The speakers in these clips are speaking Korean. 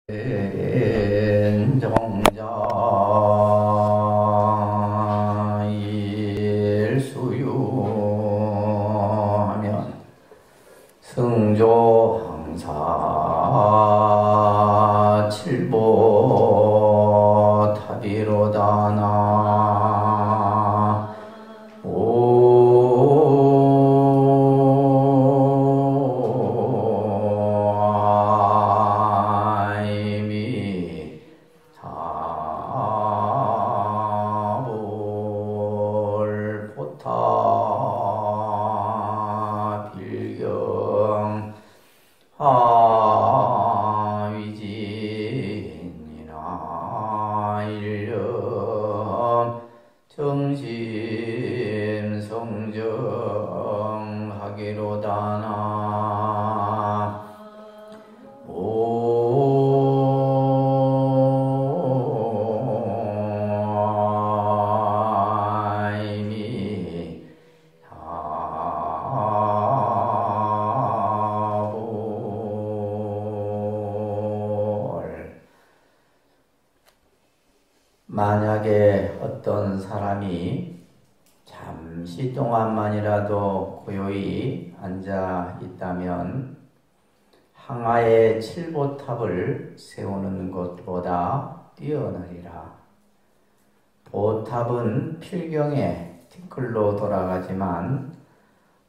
정자 일수유하면 승조 항사 칠보 타비로다나 아이미 타볼 포타 빌경 하위진이나 일념 정심 성정하기로다나 오이미 타볼. 만약에 어떤 사람이 잠시 동안만이라도 고요히 앉아 있다면 항아의 칠보탑을 세우는 것보다 뛰어나리라. 보탑은 필경에 티끌로 돌아가지만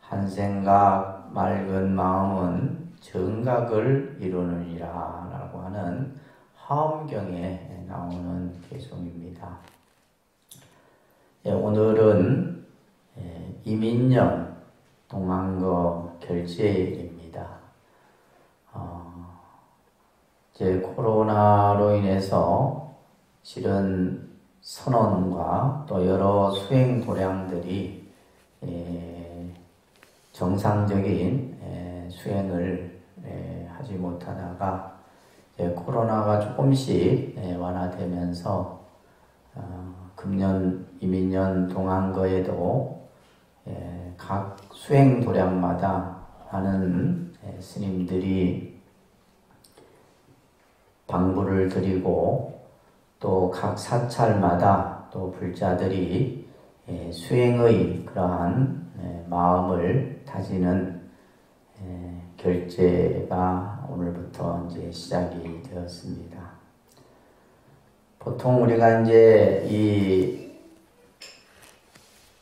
한 생각 맑은 마음은 정각을 이루느니라 라고 하는 화엄경에 나오는 개송입니다. 오늘은 이민년 동안거 결제일입니다. 이제 코로나로 인해서 실은 선언과 또 여러 수행 도량들이 정상적인 수행을 하지 못하다가 이제 코로나가 조금씩 완화되면서 금년 이민년 동안거에도 각 수행 도량마다 많은 스님들이 방부를 드리고 또 각 사찰마다 또 불자들이 수행의 그러한 마음을 다지는 결제가 오늘부터 이제 시작이 되었습니다. 보통 우리가 이제 이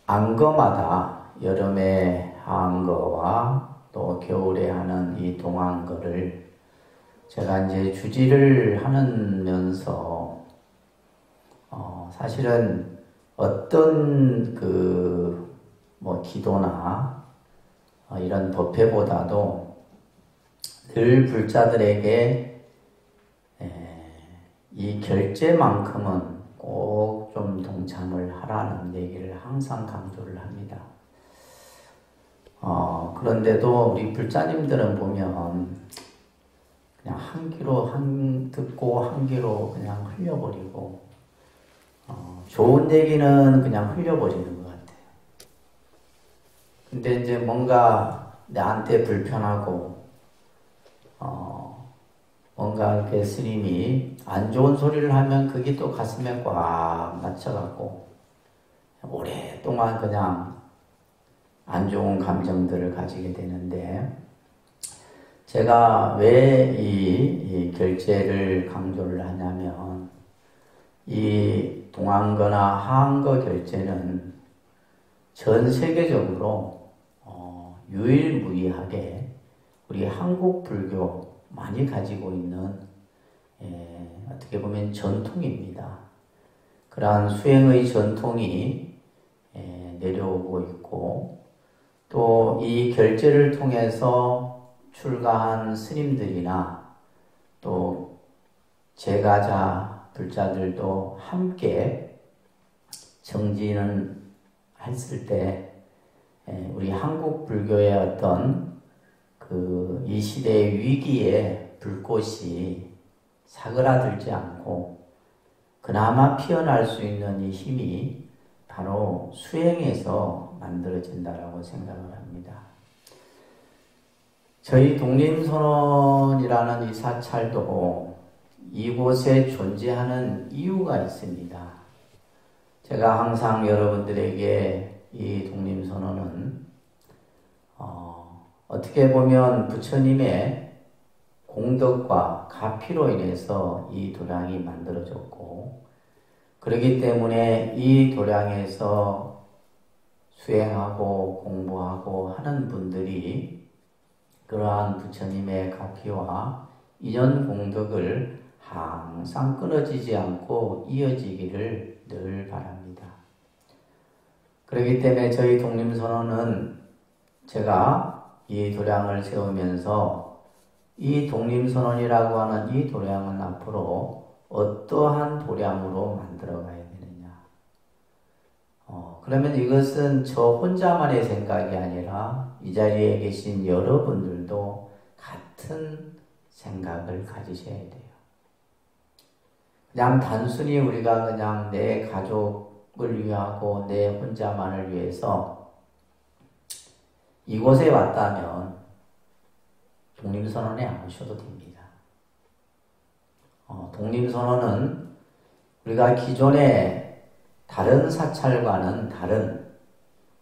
안거마다 여름에 하안거와 또 겨울에 하는 이 동안거를 제가 이제 주지를 하면서 사실은 어떤 기도나 이런 법회보다도 늘 불자들에게 이 결제만큼은 꼭 좀 동참을 하라는 얘기를 항상 강조를 합니다. 그런데도 우리 불자님들은 보면 그냥 한 귀로 듣고 한 귀로 그냥 흘려버리고 좋은 얘기는 그냥 흘려버리는 것 같아요. 근데 이제 뭔가 나한테 불편하고 뭔가 이렇게 스님이 안 좋은 소리를 하면 그게 또 가슴에 꽉 맞춰갖고 오랫동안 그냥 안 좋은 감정들을 가지게 되는데, 제가 왜 이 결제를 강조를 하냐면 이 동안거나 하안거 결제는 전 세계적으로 유일무이하게 우리 한국 불교 많이 가지고 있는 어떻게 보면 전통입니다. 그러한 수행의 전통이 내려오고 있고, 또 이 결제를 통해서 출가한 스님들이나 또 제가자 불자들도 함께 정진을 했을 때 우리 한국 불교의 어떤 이 시대의 위기에 불꽃이 사그라들지 않고 그나마 피어날 수 있는 이 힘이 바로 수행에서 만들어진다라고 생각을 합니다. 저희 독림선언이라는 이 사찰도 이곳에 존재하는 이유가 있습니다. 제가 항상 여러분들에게 이 독림선언은 어떻게 보면 부처님의 공덕과 가피로 인해서 이 도량이 만들어졌고, 그렇기 때문에 이 도량에서 수행하고 공부하고 하는 분들이 그러한 부처님의 가피와 인연 공덕을 항상 끊어지지 않고 이어지기를 늘 바랍니다. 그렇기 때문에 저희 독림선언은 제가 이 도량을 세우면서 이 독림선언이라고 하는 이 도량은 앞으로 어떠한 도량으로 만들어가야 되느냐. 그러면 이것은 저 혼자만의 생각이 아니라 이 자리에 계신 여러분들도 같은 생각을 가지셔야 돼요. 그냥 단순히 우리가 그냥 내 가족을 위하고 내 혼자만을 위해서 이곳에 왔다면 독림선언에 안 오셔도 됩니다. 독림선언은 우리가 기존의 다른 사찰과는 다른,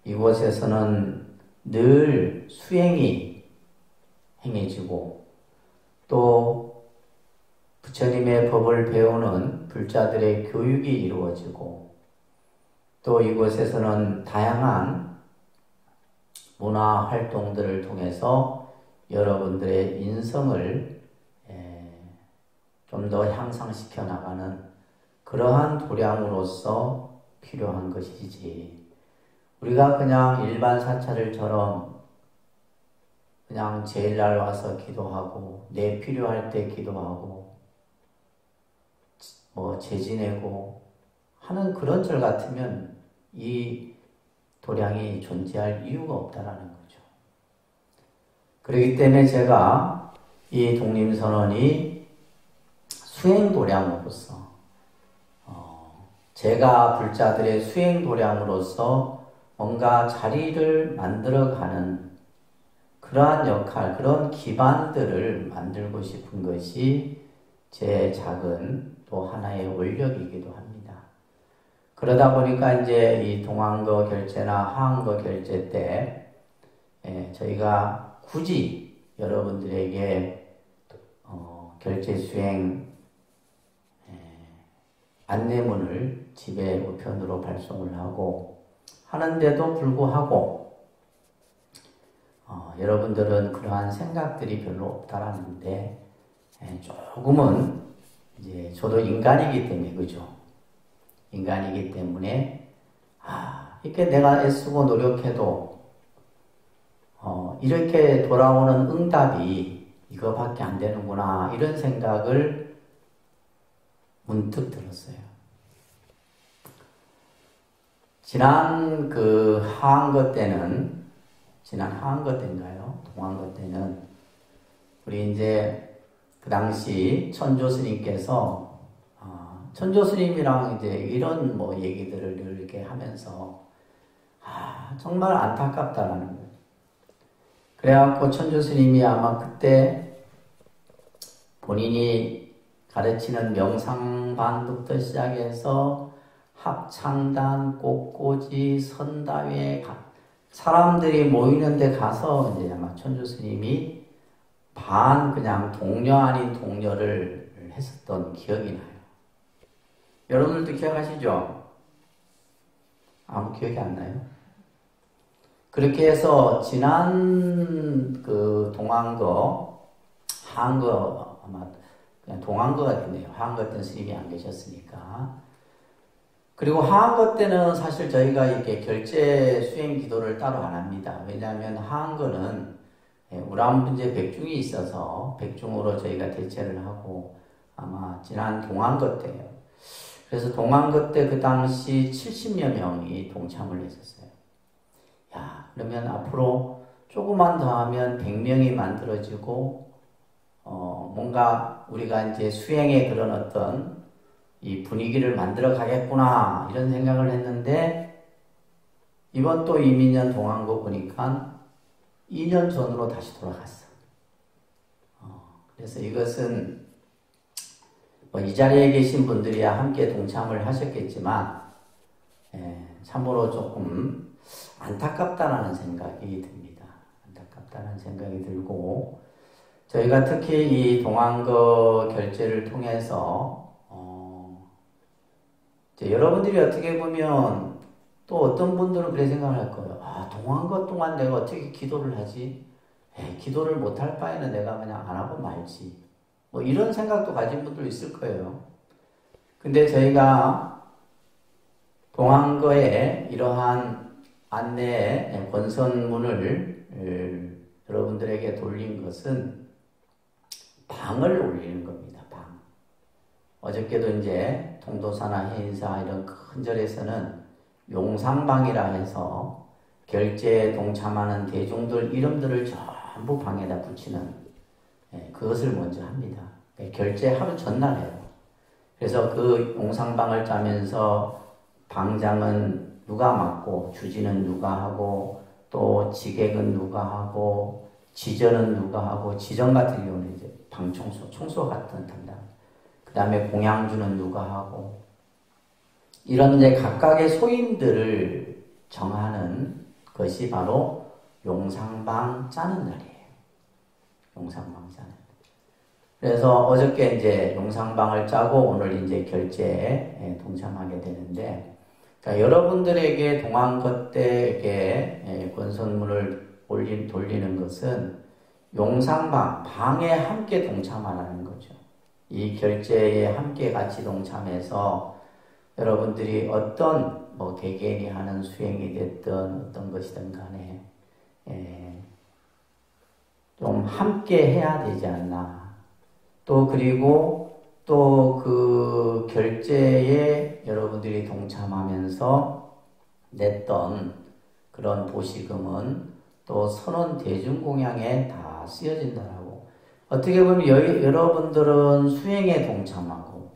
이곳에서는 늘 수행이 행해지고 또 부처님의 법을 배우는 불자들의 교육이 이루어지고 또 이곳에서는 다양한 문화 활동들을 통해서 여러분들의 인성을 좀 더 향상시켜 나가는 그러한 도량으로서 필요한 것이지, 우리가 그냥 일반 사찰을처럼 그냥 제일날 와서 기도하고 내 필요할 때 기도하고 제지내고 하는 그런 절 같으면 이 도량이 존재할 이유가 없다라는 거죠. 그렇기 때문에 제가 이 독림선언이 수행도량으로서 제가 불자들의 수행도량으로서 뭔가 자리를 만들어가는 그러한 역할, 그런 기반들을 만들고 싶은 것이 제 작은 또 하나의 원력이기도 합니다. 그러다 보니까 이제 이 동안거 결제나 하안거 결제 때 저희가 굳이 여러분들에게 결제 수행 안내문을 집에 우편으로 발송을 하고 하는데도 불구하고 여러분들은 그러한 생각들이 별로 없다라는데, 조금은 이제 저도 인간이기 때문에, 그죠? 인간이기 때문에 이렇게 내가 애쓰고 노력해도 이렇게 돌아오는 응답이 이거밖에 안 되는구나, 이런 생각을 문득 들었어요. 지난 하안거 때는, 지난 하안거 때인가요? 동안거 때는 우리 이제 그 당시 천조 스님께서 천조 스님이랑 이제 이런 얘기들을 늘 이렇게 하면서 정말 안타깝다라는 거예요. 그래갖고 천조 스님이 아마 그때 본인이 가르치는 명상반부터 시작해서 합창단, 꽃꽂이, 선다회, 사람들이 모이는 데 가서 이제 아마 천주 스님이 그냥 동료 아닌 동료를 했었던 기억이 나요. 여러분들도 기억하시죠? 아무 기억이 안 나요? 그렇게 해서 지난 동안거, 하안거, 아마 그냥 동안거가 됐네요. 하안거 때는 스님이 안 계셨으니까. 그리고 하안거 때는 사실 저희가 이렇게 결제 수행 기도를 따로 안 합니다. 왜냐하면 하안거는 우람분제 백중이 있어서 백중으로 저희가 대체를 하고, 아마 지난 동안거 때예요. 그래서 동안거 때 그 당시 70여 명이 동참을 했었어요. 그러면 앞으로 조금만 더 하면 100명이 만들어지고, 뭔가 우리가 이제 수행의 그런 어떤 이 분위기를 만들어 가겠구나, 이런 생각을 했는데, 이번 또 이민년 동안거 보니까 2년 전으로 다시 돌아갔어. 그래서 이것은 이 자리에 계신 분들이야 함께 동참을 하셨겠지만 참으로 조금 안타깝다라는 생각이 듭니다. 안타깝다는 생각이 들고 저희가 특히 이 동안거 결제를 통해서 여러분들이 어떻게 보면 또 어떤 분들은 그렇게 생각을 할 거예요. 동안거 동안 내가 어떻게 기도를 하지? 기도를 못할 바에는 내가 그냥 안 하고 말지. 뭐 이런 생각도 가진 분들 있을 거예요. 근데 저희가 동안거에 이러한 안내의 권선문을 여러분들에게 돌린 것은 방을 올리는 겁니다. 방. 어저께도 이제 통도사나 해인사 이런 큰 절에서는 용상방이라 해서 결제에 동참하는 대중들 이름들을 전부 방에다 붙이는 그것을 먼저 합니다. 결제 하루 전날 해요. 그래서 그 용상방을 짜면서 방장은 누가 맡고 주지는 누가 하고 또 지객은 누가 하고 지전은 누가 하고 지전 같은 경우는 이제 청소 같은 담당. 그 다음에 공양주는 누가 하고 이런 이제 각각의 소임들을 정하는 것이 바로 용상방 짜는 날이에요. 용상방 짜는. 그래서 어저께 이제 용상방을 짜고 오늘 이제 결제에 동참하게 되는데, 자, 여러분들에게 동안거 때에게 권선문을 돌리는 것은 용상방, 방에 함께 동참하라는 거죠. 이 결제에 함께 같이 동참해서 여러분들이 어떤 개개인이 하는 수행이 됐든 어떤 것이든 간에 좀 함께 해야 되지 않나. 또 그리고 또 그 결제에 여러분들이 동참하면서 냈던 그런 보시금은 또 선원 대중공양에 다 쓰여진다라고. 어떻게 보면 여러분들은 수행에 동참하고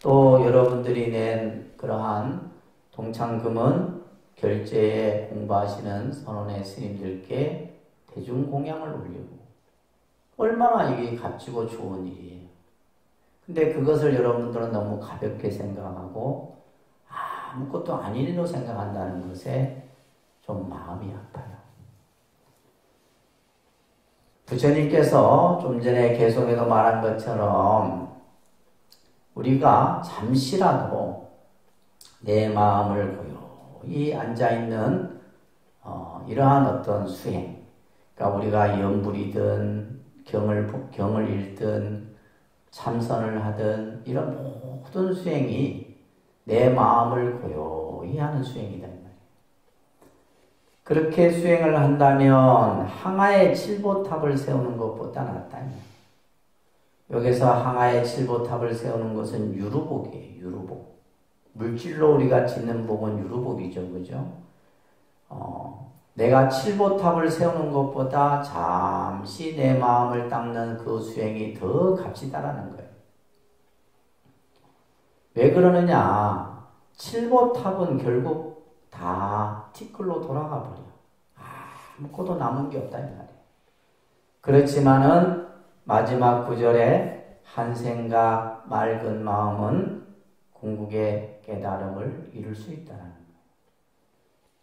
또 여러분들이 낸 그러한 동참금은 결제에 공부하시는 선원의 스님들께 대중공양을 올리고 얼마나 이게 값지고 좋은 일이에요. 근데 그것을 여러분들은 너무 가볍게 생각하고 아무것도 아닌 일로 생각한다는 것에 좀 마음이 아파요. 부처님께서 좀 전에 계속해서 말한 것처럼 우리가 잠시라도 내 마음을 고요히 앉아있는 이러한 어떤 수행, 그러니까 우리가 연불이든 경을 읽든 참선을 하든 이런 모든 수행이 내 마음을 고요히 하는 수행이다. 그렇게 수행을 한다면 항아의 칠보탑을 세우는 것보다 낫다. 여기서 항아의 칠보탑을 세우는 것은 유루복이에요. 유루복. 물질로 우리가 짓는 복은 유루복이죠. 그죠? 내가 칠보탑을 세우는 것보다 잠시 내 마음을 닦는 그 수행이 더 값지다라는 거예요. 왜 그러느냐? 칠보탑은 결국 다 티끌로 돌아가 버려. 아무것도 남은 게 없다 이 말이에요. 그렇지만은 마지막 구절에 한 생각 맑은 마음은 궁극의 깨달음을 이룰 수 있다는 거예요.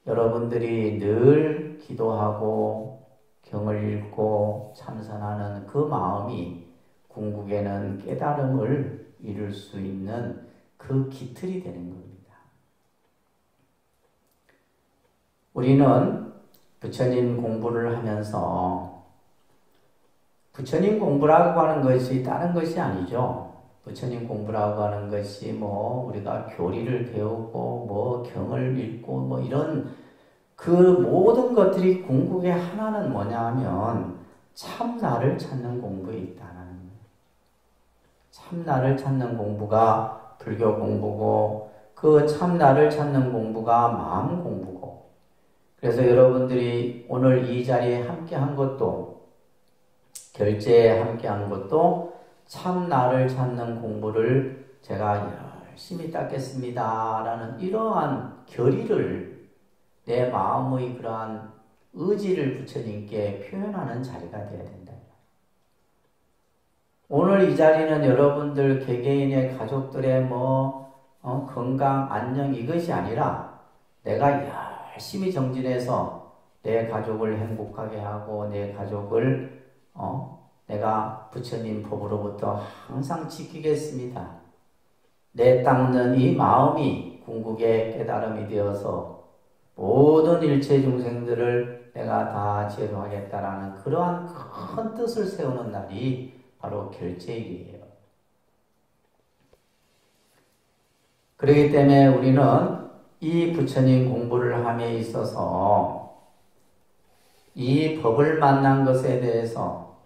여러분들이 늘 기도하고 경을 읽고 참선하는 그 마음이 궁극에는 깨달음을 이룰 수 있는 그 기틀이 되는 겁니다. 우리는 부처님 공부를 하면서 부처님 공부라고 하는 것이 다른 것이 아니죠. 부처님 공부라고 하는 것이 우리가 교리를 배우고 경을 읽고 이런 그 모든 것들이 궁극의 하나는 뭐냐 하면 참나를 찾는 공부에 있다는 거예요. 참나를 찾는 공부가 불교 공부고 그 참나를 찾는 공부가 마음 공부고, 그래서 여러분들이 오늘 이 자리에 함께 한 것도 결제에 함께 한 것도 참나를 찾는 공부를 제가 열심히 닦겠습니다 라는 이러한 결의를 내 마음의 그러한 의지를 부처님께 표현하는 자리가 되어야 된다. 오늘 이 자리는 여러분들 개개인의 가족들의 건강, 안녕 이것이 아니라 내가 열심히 정진해서 내 가족을 행복하게 하고 내 가족을 내가 부처님 법으로부터 항상 지키겠습니다. 내 닦는 이 마음이 궁극의 깨달음이 되어서 모든 일체 중생들을 내가 다 제도하겠다라는 그러한 큰 뜻을 세우는 날이 바로 결제일이에요. 그렇기 때문에 우리는 이 부처님 공부를 함에 있어서 이 법을 만난 것에 대해서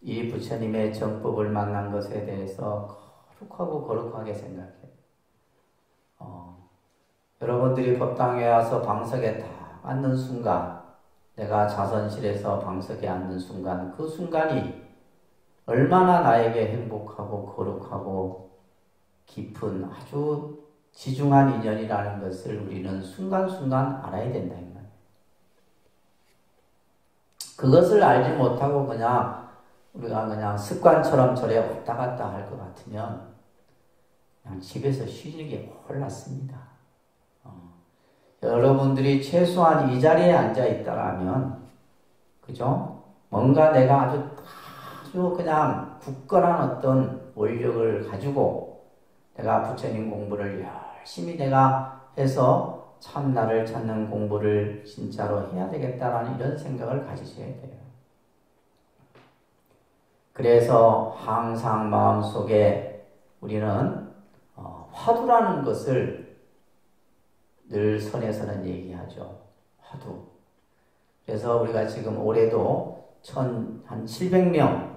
이 부처님의 정법을 만난 것에 대해서 거룩하고 거룩하게 생각해요. 여러분들이 법당에 와서 방석에 딱 앉는 순간, 내가 자선실에서 방석에 앉는 순간, 그 순간이 얼마나 나에게 행복하고 거룩하고 깊은 아주 지중한 인연이라는 것을 우리는 순간순간 알아야 된다. 이 말이에요. 그것을 알지 못하고 우리가 그냥 습관처럼 절에 왔다 갔다 할 것 같으면 그냥 집에서 쉬는 게 홀랐습니다. 여러분들이 최소한 이 자리에 앉아 있다라면, 그죠? 뭔가 내가 아주 그냥 굳건한 어떤 원력을 가지고 내가 부처님 공부를 열심히 내가 해서 참나를 찾는 공부를 진짜로 해야 되겠다라는 이런 생각을 가지셔야 돼요. 그래서 항상 마음속에 우리는 화두라는 것을 늘 선에서는 얘기하죠. 화두. 그래서 우리가 지금 올해도 한 700명,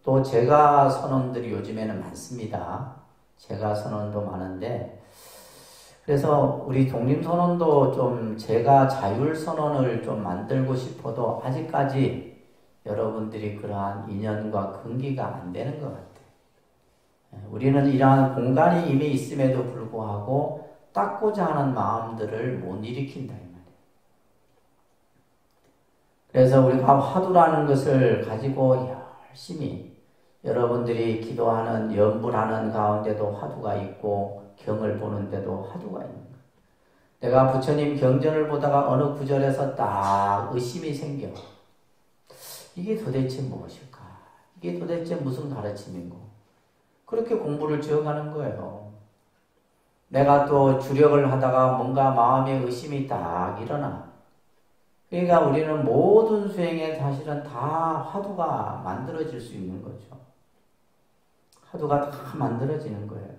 또 제가 선원들이 요즘에는 많습니다. 제가 선원도 많은데, 그래서 우리 독립선원도 좀 제가 자율선원을 좀 만들고 싶어도 아직까지 여러분들이 그러한 인연과 근기가 안 되는 것 같아요. 우리는 이러한 공간이 이미 있음에도 불구하고 닦고자 하는 마음들을 못 일으킨다 이 말이에요. 그래서 우리가 화두라는 것을 가지고 열심히 여러분들이 기도하는 연불하는 가운데도 화두가 있고 경을 보는데도 화두가 있는 거예요. 내가 부처님 경전을 보다가 어느 구절에서 딱 의심이 생겨. 이게 도대체 무엇일까? 이게 도대체 무슨 가르침인고? 그렇게 공부를 지어가는 거예요. 내가 또 주력을 하다가 뭔가 마음에 의심이 딱 일어나. 그러니까 우리는 모든 수행에 사실은 다 화두가 만들어질 수 있는 거죠. 화두가 다 만들어지는 거예요.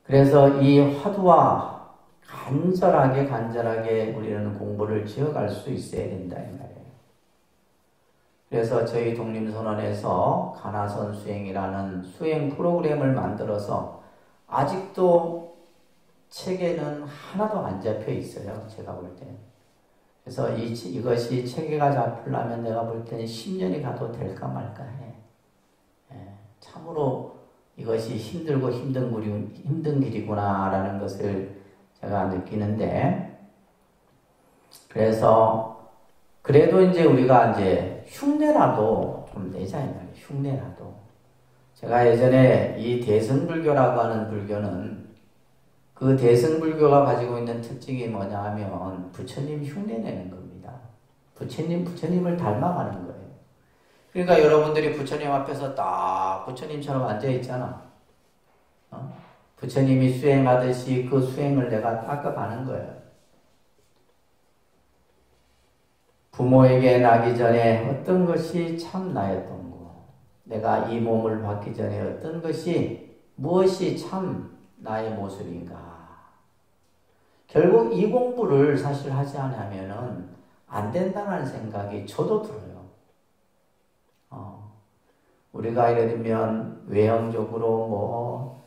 그래서 이 화두와 간절하게 우리는 공부를 지어갈 수 있어야 된다 이 말이에요. 그래서 저희 독립선언에서 가나선 수행이라는 수행 프로그램을 만들어서 아직도 책에는 하나도 안 잡혀 있어요. 제가 볼 때. 그래서 이것이 체계가 잡히려면 내가 볼 때는 10년이 가도 될까 말까 해. 참으로 이것이 힘들고 힘든 길이구나라는 것을 제가 느끼는데, 그래서 그래도 이제 우리가 흉내라도 좀 내자 이 말이에요. 흉내라도. 제가 예전에 이 대승불교라고 하는 불교는 그 대승불교가 가지고 있는 특징이 뭐냐 하면 부처님 흉내내는 겁니다. 부처님을 닮아가는 거예요. 그러니까 여러분들이 부처님 앞에서 딱 부처님처럼 앉아있잖아. 부처님이 수행하듯이 그 수행을 내가 닦아가는 거예요. 부모에게 나기 전에 어떤 것이 참 나였던 거, 내가 이 몸을 받기 전에 어떤 것이 무엇이 참 나의 모습인가. 결국 이 공부를 사실 하지 않으면은 안 된다는 생각이 저도 들어요. 우리가 예를 들면 외형적으로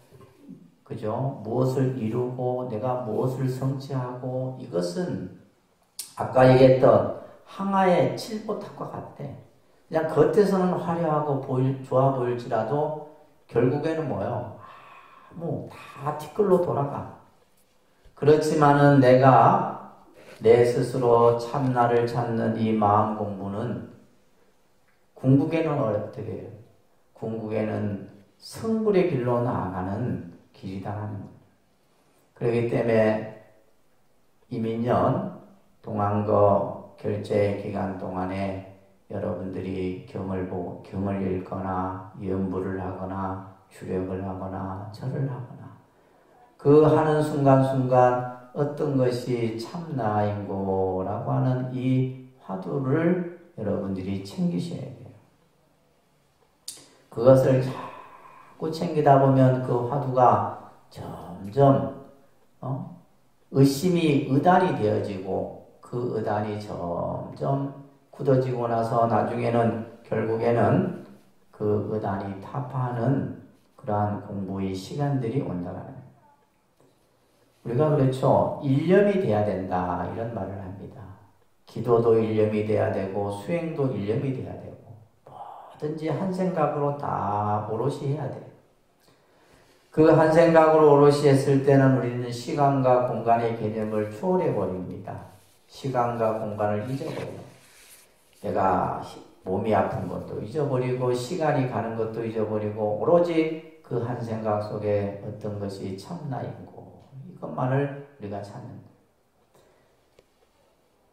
그죠? 무엇을 이루고 내가 무엇을 성취하고, 이것은 아까 얘기했던 항아의 칠보탑과 같대. 그냥 겉에서는 화려하고 좋아 보일지라도 결국에는 뭐예요? 다 티끌로 돌아가. 그렇지만은 내가 내 스스로 참나를 찾는 이 마음 공부는 궁극에는 어떻게 해요? 궁극에는 성불의 길로 나아가는 길이다 하는 거예요. 그렇기 때문에 이민년 동안거 결제 기간 동안에 여러분들이 경을 읽거나 연부를 하거나 주력을 하거나 절을 하거나 그 하는 순간순간 어떤 것이 참나인고라고 하는 이 화두를 여러분들이 챙기셔야 돼요. 그것을 자꾸 챙기다 보면 그 화두가 점점 의심이 의단이 되어지고 그 의단이 점점 굳어지고 나서 나중에는 결국에는 그 의단이 타파하는 그러한 공부의 시간들이 온다는 거예요. 우리가 그렇죠. 일념이 돼야 된다 이런 말을 합니다. 기도도 일념이 돼야 되고 수행도 일념이 돼야 되고 뭐든지 한 생각으로 다 오롯이 해야 돼요. 그 한 생각으로 오롯이 했을 때는 우리는 시간과 공간의 개념을 초월해 버립니다. 시간과 공간을 잊어버려요. 내가 몸이 아픈 것도 잊어버리고 시간이 가는 것도 잊어버리고 오로지 그 한 생각 속에 어떤 것이 참나이고 이것만을 우리가 찾는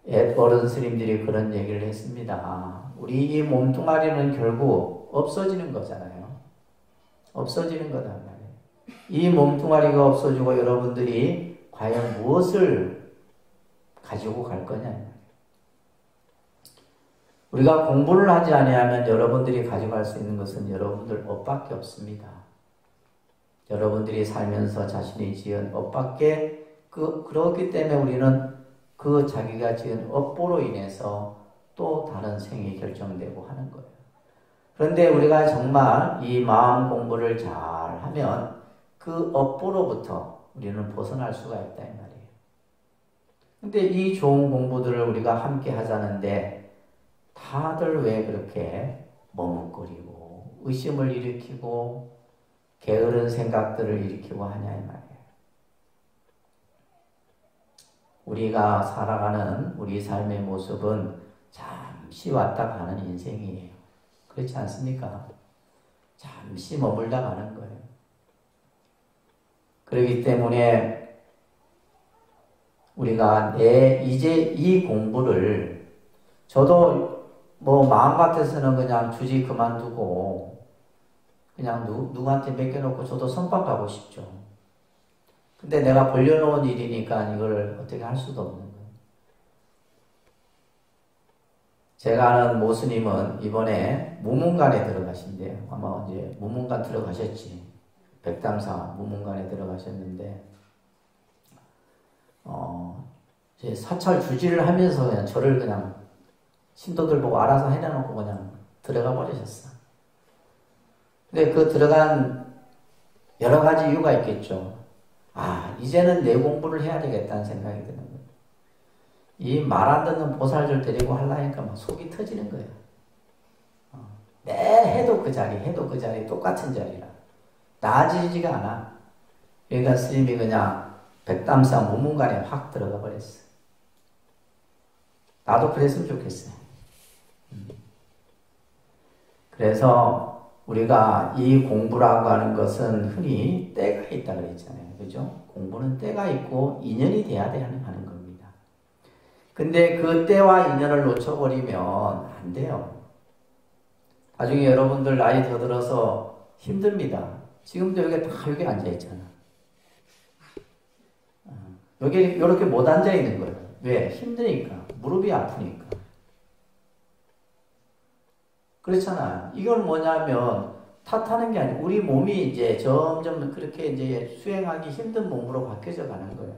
거예요. 어른 스님들이 그런 얘기를 했습니다. 우리 이 몸뚱아리는 결국 없어지는 거잖아요. 없어지는 거단 말이에요. 이 몸뚱아리가 없어지고 여러분들이 과연 무엇을 가지고 갈 거냐. 우리가 공부를 하지 아니하면 여러분들이 가져갈 수 있는 것은 여러분들 업밖에 없습니다. 여러분들이 살면서 자신이 지은 업밖에 그렇기 때문에 우리는 그 자기가 지은 업보로 인해서 또 다른 생이 결정되고 하는 거예요. 그런데 우리가 정말 이 마음 공부를 잘 하면 그 업보로부터 우리는 벗어날 수가 있다 이 말이에요. 근데 이 좋은 공부들을 우리가 함께 하자는데 다들 왜 그렇게 머뭇거리고 의심을 일으키고 게으른 생각들을 일으키고 하냐 이 말이에요. 우리가 살아가는 우리 삶의 모습은 잠시 왔다 가는 인생이에요. 그렇지 않습니까? 잠시 머물다 가는 거예요. 그렇기 때문에 우리가 이제 이 공부를 저도 뭐 마음 같아서는 그냥 주지 그만두고 그냥 누구한테 맡겨놓고 저도 선방 가고 싶죠. 근데 내가 벌려놓은 일이니까 이걸 어떻게 할 수도 없는 거예요. 제가 아는 모스님은 이번에 무문관에 들어가신대요. 아마 이제 무문관 들어가셨지. 백담사 무문관에 들어가셨는데 이제 사찰 주지를 하면서 그냥 저를 그냥 신도들 보고 알아서 해놔놓고 그냥 들어가 버리셨어. 근데 그 들어간 여러 가지 이유가 있겠죠. 이제는 내 공부를 해야 되겠다는 생각이 드는 거예요. 이 말 안 듣는 보살들 데리고 하려니까 막 속이 터지는 거예요. 내 해도 그 자리 똑같은 자리라. 나아지지가 않아. 그러니까 스님이 그냥 백담사 무문관에 확 들어가 버렸어. 나도 그랬으면 좋겠어요. 그래서 우리가 이 공부라고 하는 것은 흔히 때가 있다 그랬잖아요. 그죠? 공부는 때가 있고 인연이 돼야 하는 겁니다. 근데 그 때와 인연을 놓쳐버리면 안 돼요. 나중에 여러분들 나이 더 들어서 힘듭니다. 지금도 여기 앉아있잖아. 여기 이렇게 못 앉아있는 거예요. 왜? 힘드니까. 무릎이 아프니까. 그렇잖아. 이건 뭐냐면 탓하는 게 아니고 우리 몸이 이제 점점 그렇게 이제 수행하기 힘든 몸으로 바뀌어져 가는 거예요.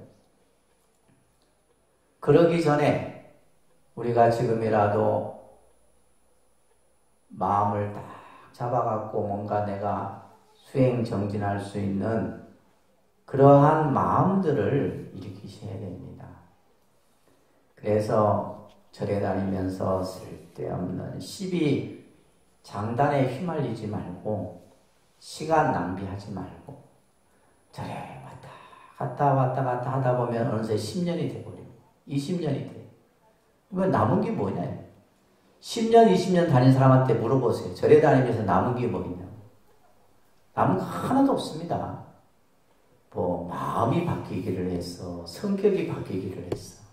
그러기 전에 우리가 지금이라도 마음을 딱 잡아갖고 뭔가 내가 수행 정진할 수 있는 그러한 마음들을 일으키셔야 됩니다. 그래서 절에 다니면서 쓸데없는 시비 장단에 휘말리지 말고 시간 낭비하지 말고 절에 왔다 갔다 하다 보면 어느새 10년이 돼버리고 20년이 돼. 그러면 남은 게 뭐냐? 10년, 20년 다닌 사람한테 물어보세요. 절에 다니면서 남은 게 뭐 있냐고. 남은 거 하나도 없습니다. 뭐 마음이 바뀌기를 했어. 성격이 바뀌기를 했어.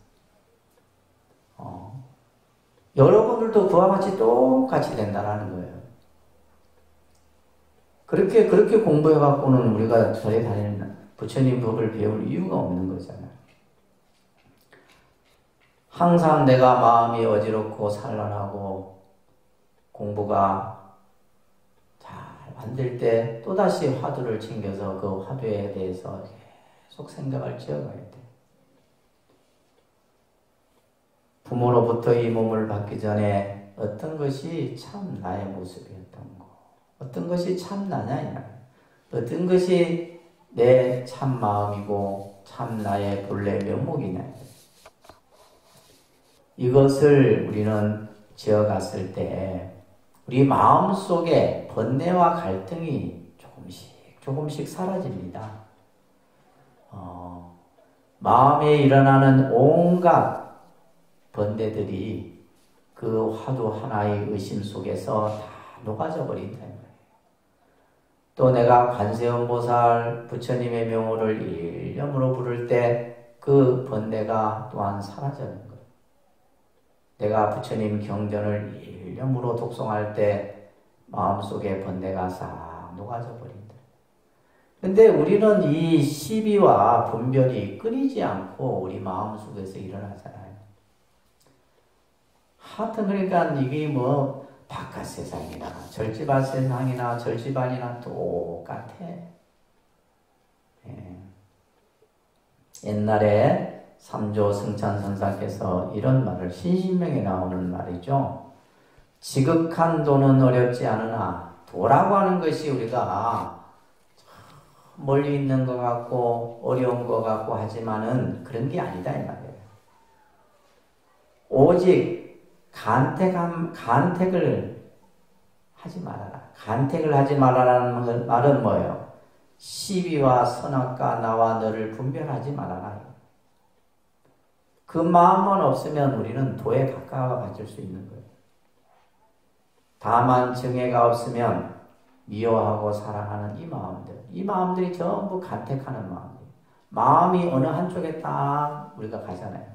여러분들도 그와 같이 똑같이 된다라는 거예요. 그렇게 공부해갖고는 우리가 절에 다니는 부처님 법을 배울 이유가 없는 거잖아요. 항상 내가 마음이 어지럽고 산란하고 공부가 잘 안 될 때 또다시 화두를 챙겨서 그 화두에 대해서 계속 생각을 지어가야 돼. 부모로부터 이 몸을 받기 전에 어떤 것이 참 나의 모습이었던 거, 어떤 것이 참 나냐, 어떤 것이 내 참 마음이고 참 나의 본래 면목이냐. 이것을 우리는 지어갔을 때 우리 마음속에 번뇌와 갈등이 조금씩 사라집니다. 마음에 일어나는 온갖 번뇌들이 그 화두 하나의 의심 속에서 다 녹아져 버린다. 또 내가 관세음보살 부처님의 명호를 일념으로 부를 때 그 번뇌가 또한 사라지는 거예요. 내가 부처님 경전을 일념으로 독송할 때 마음속에 번뇌가 싹 녹아져 버린다. 근데 우리는 이 시비와 분별이 끊이지 않고 우리 마음속에서 일어나잖아요. 하여튼 그러니까 이게 뭐 바깥 세상이나 절집안 세상이나 절집안이나 똑같아. 옛날에 삼조 승찬선사께서 이런 말을 신신명에 나오는 말이죠. 지극한 도는 어렵지 않으나 도라고 하는 것이 우리가 멀리 있는 것 같고 어려운 것 같고 하지만은 그런 게 아니다 이 말이에요. 오직 간택을 하지 말아라. 간택을 하지 말아라는 말은 뭐예요? 시비와 선악과 나와 너를 분별하지 말아라. 그 마음만 없으면 우리는 도에 가까워질 수 있는 거예요. 다만 정해가 없으면 미워하고 사랑하는 이 마음들이 전부 간택하는 마음이에요. 마음이 어느 한쪽에 딱 우리가 가잖아요.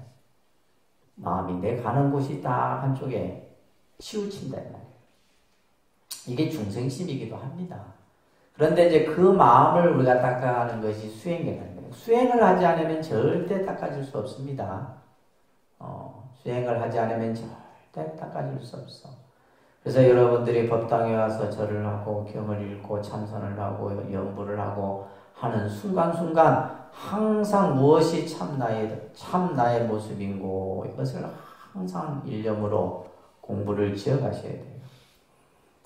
마음이 내 가는 곳이 딱 한쪽에 치우친다. 이게 중생심이기도 합니다. 그런데 이제 그 마음을 우리가 닦아가는 것이 수행이라는 거예요. 수행을 하지 않으면 절대 닦아질 수 없습니다. 수행을 하지 않으면 절대 닦아질 수 없어. 그래서 여러분들이 법당에 와서 절을 하고 경을 읽고 참선을 하고 연부를 하고 하는 순간순간 항상 무엇이 참 나의 모습인고 이것을 항상 일념으로 공부를 지어가셔야 돼요.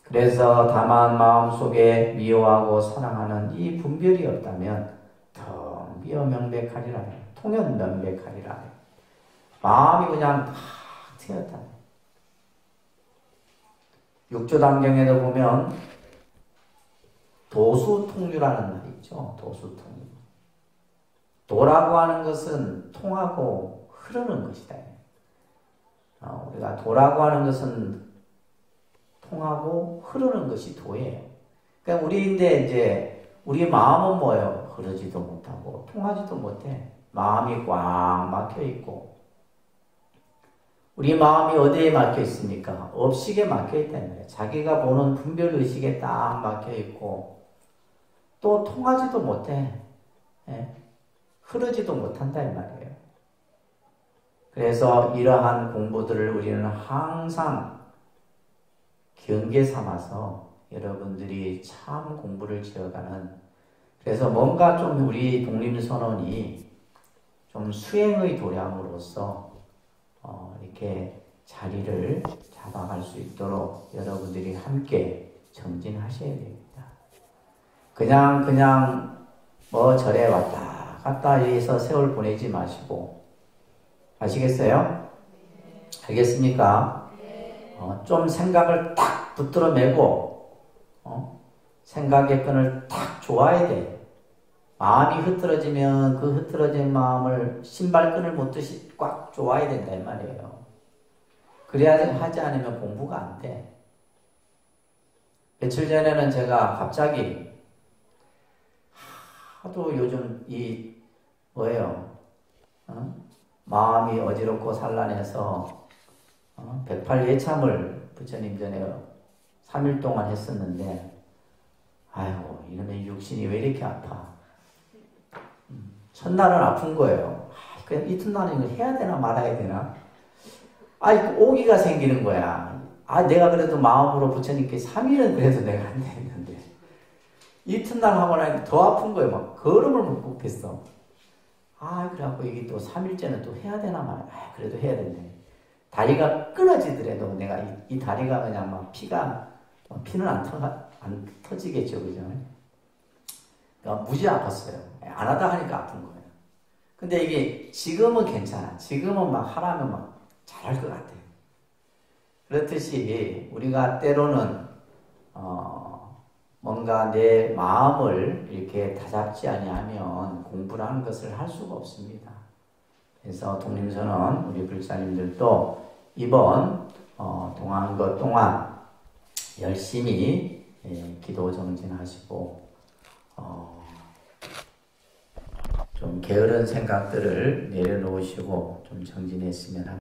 그래서 다만 마음속에 미워하고 사랑하는 이 분별이 없다면 더 미어명백하리라, 통연명백하리라. 마음이 그냥 탁 트였다. 육조단경에도 보면 도수통유라는 말이 있죠. 도수통유. 도라고 하는 것은 통하고 흐르는 것이다. 우리가 도라고 하는 것은 통하고 흐르는 것이 도예요. 그러니까 우리 마음은 뭐예요? 흐르지도 못하고 통하지도 못해. 마음이 꽉 막혀 있고. 우리 마음이 어디에 막혀 있습니까? 업식에 막혀 있다는 거예요. 자기가 보는 분별 의식에 딱 막혀 있고 또 통하지도 못해. 흐르지도 못한다 이 말이에요. 그래서 이러한 공부들을 우리는 항상 경계 삼아서 여러분들이 참 공부를 지어가는, 그래서 뭔가 좀 우리 독립선언이 좀 수행의 도량으로서 이렇게 자리를 잡아갈 수 있도록 여러분들이 함께 정진하셔야 됩니다. 그냥 뭐 절에 왔다 갔다 해서 세월 보내지 마시고, 아시겠어요? 알겠습니까? 좀 생각을 딱 붙들어 매고 생각의 끈을 딱 조아야 돼. 마음이 흐트러지면 그 흐트러진 마음을 신발끈을 못듯이 꽉 조아야 된다 이 말이에요. 그래야 하지 않으면 공부가 안 돼. 며칠 전에는 제가 갑자기 하도 요즘 마음이 어지럽고 산란해서 108예참을 부처님 전에 3일 동안 했었는데, 아이고 이놈의 육신이 왜 이렇게 아파. 첫날은 아픈 거예요. 그냥 이튿날은 이거 해야 되나 말아야 되나. 오기가 생기는 거야. 내가 그래도 마음으로 부처님께 3일은 그래도 내가 안 됐는데 이튿날 하고 나니까 더 아픈 거예요. 막 걸음을 못 걷겠어. 그래갖고 이게 또 3일째는 또 해야 되나 말이야. 그래도 해야 된대. 다리가 끊어지더라도 내가 이 다리가 그냥 막 피는 안 터지겠죠. 그죠? 그러니까 무지 아팠어요. 안 하다 하니까 아픈 거예요. 근데 이게 지금은 괜찮아. 지금은 막 하라면 막 잘할 것 같아요. 그렇듯이 우리가 때로는 뭔가 내 마음을 이렇게 다잡지 아니하면 공부를 하는 것을 할 수가 없습니다. 그래서 독림선언 우리 불사님들도 이번 동안 것 동안 열심히 기도 정진하시고 좀 게으른 생각들을 내려놓으시고 좀 정진했으면 합니다.